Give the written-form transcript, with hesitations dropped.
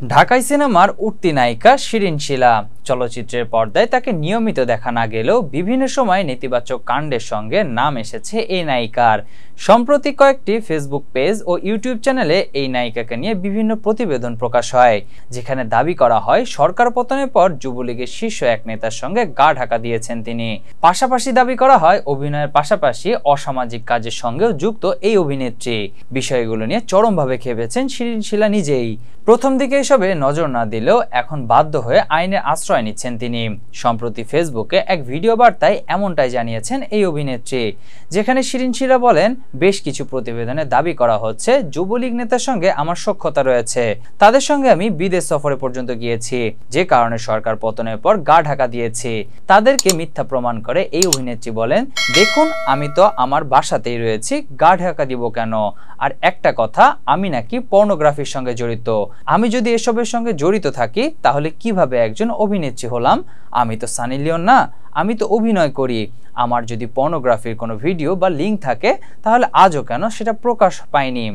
ঢাকাই সিনেমার উঠতি নায়িকা শিরিন শিলা চলচ্চিত্রের পর্দায় তাকে নিয়মিত দেখা না গেলেও বিভিন্ন সময় নেতিবাচক কাণ্ডের সঙ্গে নাম এসেছে এই নায়িকার। সম্প্রতি কয়েকটি ফেসবুক পেজ ও ইউটিউব চ্যানেলে এই নায়িকাকে নিয়ে বিভিন্ন প্রতিবেদন প্রকাশ হয়, যেখানে দাবি করা হয় সরকার পতনের পর যুবলীগের শীর্ষ এক নেতার সঙ্গে গা ঢাকা দিয়েছেন তিনি। পাশাপাশি দাবি করা হয় অভিনয়ের পাশাপাশি অসামাজিক কাজের সঙ্গেও যুক্ত এই অভিনেত্রী। বিষয়গুলো নিয়ে চরমভাবে খেপেছেন শিরিন শিলা নিজেই। প্রথম দিকে এসবে নজর না দিলেও এখন বাধ্য হয়ে আইনের আশ্রয় নিচ্ছেন তিনি। সম্প্রতি ফেসবুকে এক ভিডিও বার্তায় এমনটাই জানিয়েছেন এই অভিনেত্রী, যেখানে শিরিন শিলা বলেন, বেশ কিছু প্রতিবেদনে দাবি করা হচ্ছে যুবলীগ নেতার সঙ্গে আমার সখ্যতা রয়েছে। তাদের সঙ্গে আমি বিদেশ সফরে পর্যন্ত গিয়েছি, যে কারণে সরকার পতনের পর গা ঢাকা দিয়েছি। তাদেরকে মিথ্যা প্রমাণ করে এই অভিনেত্রী বলেন, দেখুন আমি তো আমার বাসাতেই রয়েছি, গা ঢাকা দিব কেন? আর একটা কথা, আমি নাকি পর্নোগ্রাফির সঙ্গে জড়িত। আমি যদি এসবের সঙ্গে জড়িত থাকি তাহলে কিভাবে একজন অভিনেত্রী হলাম? আমি তো সানি লিওন না, আমি তো অভিনয় করি। আমার যদি পর্নোগ্রাফির কোনো ভিডিও বা লিঙ্ক থাকে তাহলে আজও কেন সেটা প্রকাশ পায়নি?